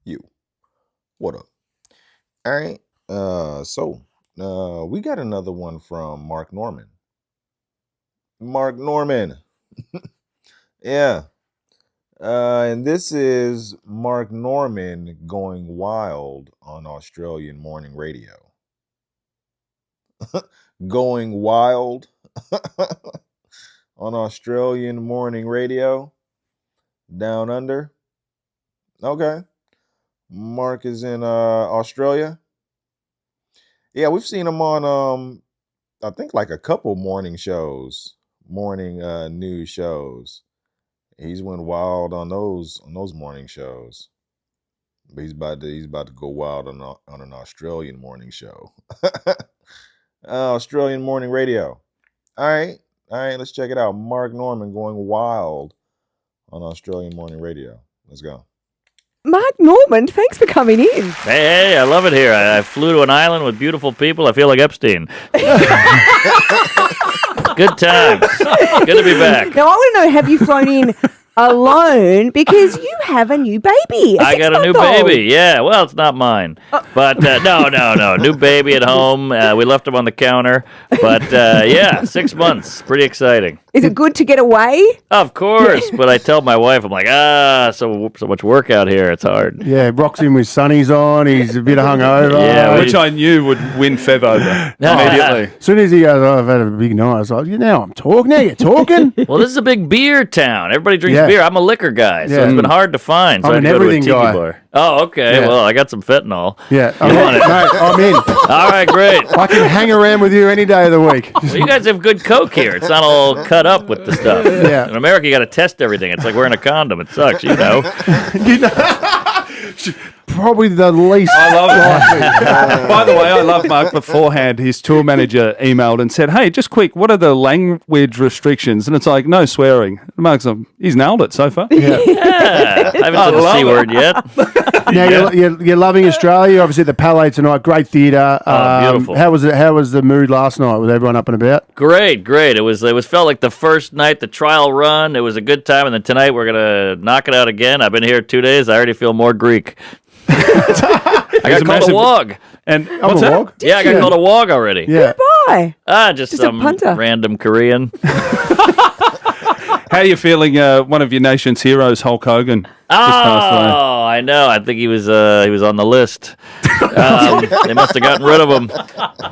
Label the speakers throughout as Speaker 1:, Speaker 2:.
Speaker 1: You. What up? All right. We got another one from Mark Norman. Mark Norman. Yeah. And this is Mark Norman going wild on Australian morning radio. Going wild on Australian morning radio down under. Okay. Mark is in Australia. Yeah, we've seen him on I think like a couple morning shows, morning news shows. He's went wild on those morning shows. But he's about to go wild on an Australian morning show. Australian morning radio. All right, let's check it out. Mark Norman going wild on Australian morning radio. Let's go.
Speaker 2: Mark Norman, thanks for coming in.
Speaker 3: Hey, I love it here. I flew to an island with beautiful people. I feel like Epstein. Good times. Good to be back.
Speaker 2: Now, I want to know, have you flown in alone? Because you have a new baby.
Speaker 3: I got a new baby. Yeah, well, it's not mine. But no. New baby at home. We left him on the counter. But yeah, 6 months. Pretty exciting.
Speaker 2: Is it good to get away?
Speaker 3: Of course. But I tell my wife, I'm like, so much work out here. It's hard.
Speaker 4: Yeah, rocks in with sunnies on. He's a bit hungover.
Speaker 3: Yeah,
Speaker 5: which I knew would win Fev over immediately.
Speaker 4: As soon as he goes, I've had a big night. I was like, now I'm talking. Now you're talking.
Speaker 3: Well, this is a big beer town. Everybody drinks beer. I'm a liquor guy, so it's been hard to find. So
Speaker 4: I'm
Speaker 3: I
Speaker 4: an
Speaker 3: had to go to a
Speaker 4: everything
Speaker 3: tiki
Speaker 4: guy.
Speaker 3: bar. Oh, okay.
Speaker 4: Yeah.
Speaker 3: Well, I got some fentanyl.
Speaker 4: Yeah,
Speaker 3: You want it?
Speaker 4: mate, I'm in.
Speaker 3: All right, great.
Speaker 4: I can hang around with you any day of the week.
Speaker 3: Well, you guys have good coke here. It's not all cut up with the stuff.
Speaker 4: Yeah.
Speaker 3: In America, you got to test everything. It's like wearing a condom. It sucks, you know.
Speaker 4: Probably the least.
Speaker 5: I love it. By the way, I love Mark beforehand. His tour manager emailed and said, hey, just quick, what are the language restrictions? And it's like, no swearing. Mark's like, he's nailed it so far.
Speaker 3: Yeah. I haven't said the C word yet.
Speaker 4: Now, you're loving Australia. Obviously, the Palais tonight, great theatre.
Speaker 3: Beautiful.
Speaker 4: How was it? How was the mood last night with everyone up and about?
Speaker 3: Great. It was felt like the first night, the trial run. It was a good time. And then tonight, we're going to knock it out again. I've been here 2 days. I already feel more Greek. I got called a wog.
Speaker 5: And
Speaker 4: What's a wog?
Speaker 3: Yeah, I got called a wog already.
Speaker 4: Yeah.
Speaker 2: Why?
Speaker 3: Just
Speaker 2: a
Speaker 3: some
Speaker 2: punter.
Speaker 3: random Korean.
Speaker 5: how are you feeling? One of your nation's heroes, Hulk Hogan, just passed away.
Speaker 3: Oh, I know. I think he was on the list. They must have gotten rid of him.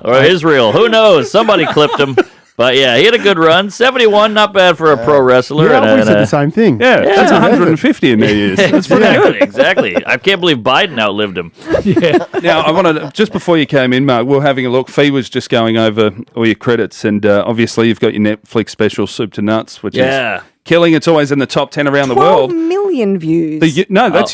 Speaker 3: Or Israel. Who knows? Somebody clipped him. But yeah, he had a good run. 71, not bad for a pro wrestler.
Speaker 4: Yeah, we said the same thing.
Speaker 5: Yeah, that's 150 in their years. That's pretty good.
Speaker 3: Exactly. I can't believe Biden outlived him.
Speaker 5: Yeah. Now, I wanted just before you came in, Mark, we were having a look. Fee was just going over all your credits, and obviously you've got your Netflix special, Soup to Nuts, which is killing. It's always in the top 10 around the
Speaker 2: 12
Speaker 5: world.
Speaker 2: million views.
Speaker 5: That's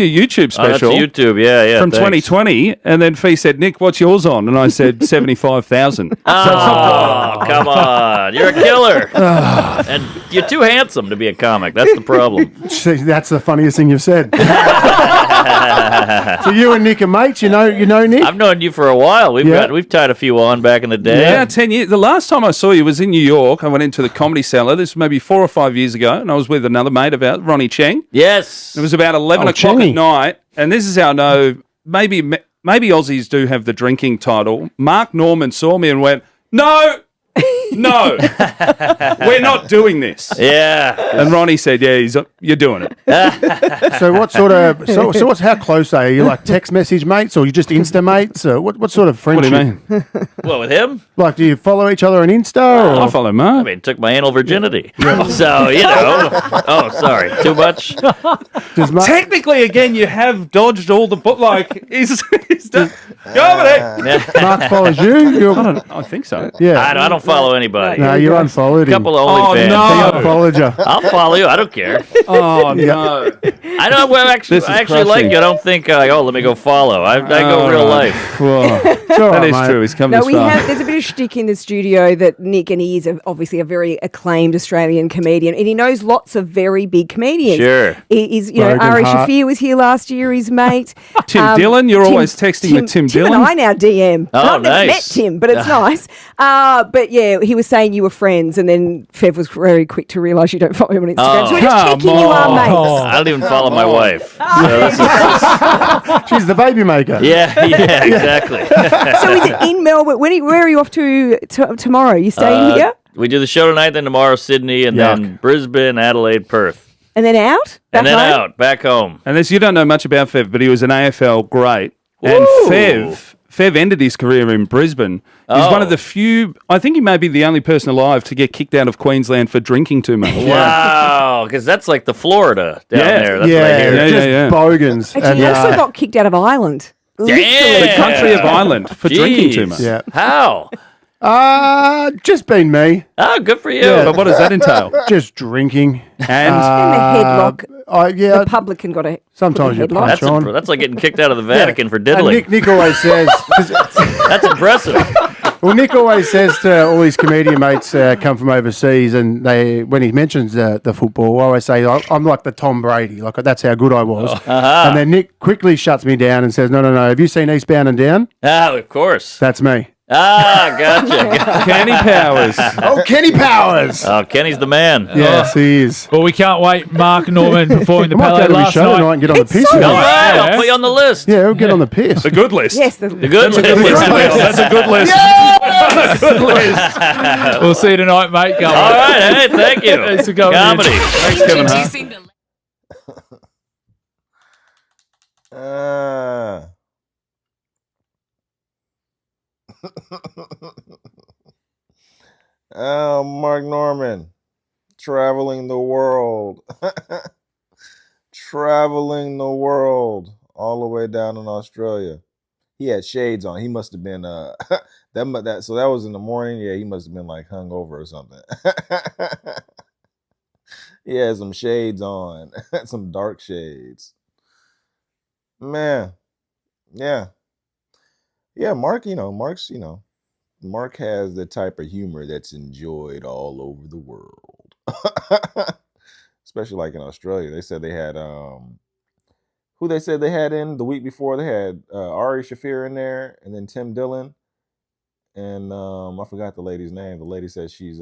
Speaker 5: your YouTube special.
Speaker 3: Oh, that's YouTube, yeah.
Speaker 5: From
Speaker 3: thanks.
Speaker 5: 2020, and then Fee said, Nick, what's yours on? And I said, 75,000.
Speaker 3: Oh, come on. You're a killer. And you're too handsome to be a comic. That's the problem.
Speaker 4: See, that's the funniest thing you've said. So you and Nick are mates. You know Nick.
Speaker 3: I've known you for a while. We've tied a few on back in the day.
Speaker 5: Yeah, 10 years. The last time I saw you was in New York. I went into the Comedy Cellar. This was maybe 4 or 5 years ago, and I was with another mate of ours, Ronnie Cheng.
Speaker 3: Yes.
Speaker 5: It was about 11 o'clock at night, and this is how I know maybe Aussies do have the drinking title. Mark Norman saw me and went, No, we're not doing this.
Speaker 3: Yeah.
Speaker 5: And Ronnie said, yeah, you're doing it.
Speaker 4: So what sort of how close are you? Like text message mates, or you just Insta mates? Or what sort of
Speaker 5: What do
Speaker 4: friendship?
Speaker 5: you mean?
Speaker 3: What, with him?
Speaker 4: Like, do you follow each other on Insta?
Speaker 5: I follow
Speaker 3: I
Speaker 5: Mark.
Speaker 3: mean, took my anal virginity. So, Oh, sorry. Too much?
Speaker 4: Does Mark,
Speaker 5: Technically, again, you have dodged all the he's done. Go over there.
Speaker 4: Mark follows you?
Speaker 5: I think so.
Speaker 4: Yeah.
Speaker 3: I don't follow anybody.
Speaker 4: No, you unfollowed him.
Speaker 3: Couple of OnlyFans.
Speaker 5: no.
Speaker 4: He unfollowed you.
Speaker 3: I'll follow you. I don't care.
Speaker 5: Oh, no.
Speaker 3: I don't. Well,
Speaker 5: This
Speaker 3: actually,
Speaker 5: is
Speaker 3: I actually like
Speaker 5: crushing.
Speaker 3: you. I don't think let me go follow. I go real life.
Speaker 4: Well, it's all
Speaker 5: That
Speaker 4: right,
Speaker 5: is
Speaker 4: mate.
Speaker 5: true. He's come
Speaker 2: No,
Speaker 5: this
Speaker 2: we
Speaker 5: far.
Speaker 2: have. There's a bit of shtick in the studio that Nick, and he is obviously a very acclaimed Australian comedian, and he knows lots of very big comedians.
Speaker 3: Sure.
Speaker 2: He's,
Speaker 4: Logan
Speaker 2: Ari
Speaker 4: Hart.
Speaker 2: Shafir was here last year. His mate.
Speaker 5: Tim Dillon, you're always texting with Tim
Speaker 2: Tim
Speaker 5: Dillon.
Speaker 2: and I now DM.
Speaker 3: Oh,
Speaker 2: I've never met
Speaker 3: nice.
Speaker 2: Tim, but it's nice. But yeah, he was saying you were friends, and then Fev was very quick to realise you don't follow him on Instagram.
Speaker 3: Oh,
Speaker 2: So we're just
Speaker 5: come
Speaker 2: checking you are
Speaker 5: on.
Speaker 2: mates.
Speaker 3: I don't even follow my wife.
Speaker 2: Oh.
Speaker 3: So this is-
Speaker 4: She's the baby maker.
Speaker 3: yeah, exactly.
Speaker 2: So is it in Melbourne? Where are you off to tomorrow? You staying here
Speaker 3: We do the show tonight, then tomorrow Sydney, and then Brisbane, Adelaide, Perth.
Speaker 2: and then out?
Speaker 3: And then
Speaker 2: home?
Speaker 3: out, back home.
Speaker 5: And this, you don't know much about Fev, but he was an AFL great. And
Speaker 3: Ooh.
Speaker 5: Fev ended his career in Brisbane. He's one of the few, I think he may be the only person alive to get kicked out of Queensland for drinking too much.
Speaker 3: Wow, because that's like the Florida down there. That's what I hear.
Speaker 5: Yeah,
Speaker 4: just
Speaker 5: yeah.
Speaker 4: bogans.
Speaker 2: Actually, he also got kicked out of Ireland.
Speaker 3: Damn.
Speaker 5: The country of Ireland for drinking too
Speaker 3: Jeez.
Speaker 5: much.
Speaker 4: Yeah.
Speaker 3: How?
Speaker 4: Just been me.
Speaker 3: Oh, good for you.
Speaker 5: But what does that entail?
Speaker 4: Just drinking.
Speaker 5: And
Speaker 2: And the headlock.
Speaker 4: Yeah,
Speaker 2: The publican got a
Speaker 4: sometimes you
Speaker 2: headlock.
Speaker 4: punch
Speaker 3: That's,
Speaker 4: on.
Speaker 3: that's like getting kicked out of the Vatican for
Speaker 4: And
Speaker 3: diddling.
Speaker 4: Nick always says,
Speaker 3: That's impressive.
Speaker 4: well, Nick always says to all his comedian mates come from overseas, and when he mentions the football, I always say I'm like the Tom Brady, like that's how good I was. And then Nick quickly shuts me down and says, No. Have you seen Eastbound and Down?
Speaker 3: Ah, of course.
Speaker 4: That's me.
Speaker 3: Ah, gotcha.
Speaker 5: Kenny Powers.
Speaker 4: Oh, Kenny Powers.
Speaker 3: Oh, Kenny's the man.
Speaker 4: Yes, he is.
Speaker 6: Well, we can't wait. Mark Norman performing the
Speaker 4: I might go
Speaker 6: ballet
Speaker 4: to his
Speaker 6: last
Speaker 4: show
Speaker 6: night.
Speaker 4: tonight and get on the
Speaker 2: It's
Speaker 4: piss
Speaker 2: so
Speaker 4: with
Speaker 3: All
Speaker 4: him.
Speaker 2: good.
Speaker 3: right,
Speaker 6: Yeah.
Speaker 3: I'll put you on the list.
Speaker 4: Yeah, we'll get on the piss.
Speaker 5: The good list.
Speaker 2: Yes,
Speaker 3: The good list.
Speaker 5: That's a good list. Good list.
Speaker 6: We'll see you tonight, mate. Go
Speaker 3: All
Speaker 6: on.
Speaker 3: right, hey, thank you.
Speaker 6: Thanks for coming in.
Speaker 3: Comedy.
Speaker 5: Thanks, Kevin Hart.
Speaker 1: Oh, Mark Norman, traveling the world. Traveling the world all the way down in Australia. He had shades on. He must have been so that was in the morning. Yeah, he must have been like hungover or something. He had some shades on, some dark shades. Man, yeah. Yeah, Mark, Mark has the type of humor that's enjoyed all over the world. Especially like in Australia. They said they had who they said they had in the week before. They had Ari Shafir in there, and then Tim Dillon, and I forgot the lady's name. The lady said she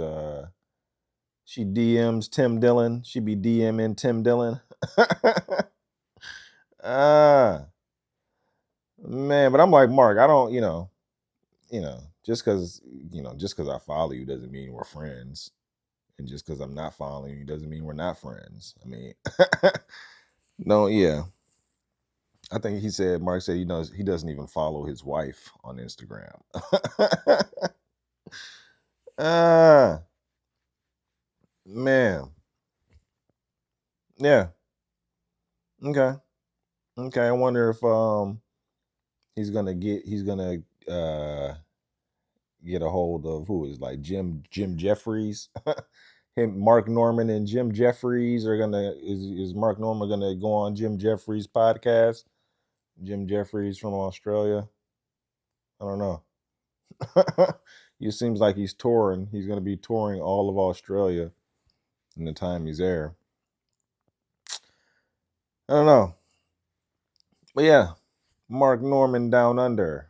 Speaker 1: DMs Tim Dillon. She be DMing Tim Dillon. Man, but I'm like, Mark, I don't, just because I follow you doesn't mean we're friends. And just because I'm not following you doesn't mean we're not friends. I mean, no, yeah. I think Mark said he doesn't even follow his wife on Instagram. Man. Yeah. Okay. I wonder if he's gonna get a hold of who is like Jim Jeffries. Mark Norman and Jim Jeffries are is Mark Norman gonna go on Jim Jeffries' podcast? Jim Jeffries from Australia. I don't know. It seems like he's touring. He's gonna be touring all of Australia in the time he's there. I don't know. But yeah, Mark Norman down under.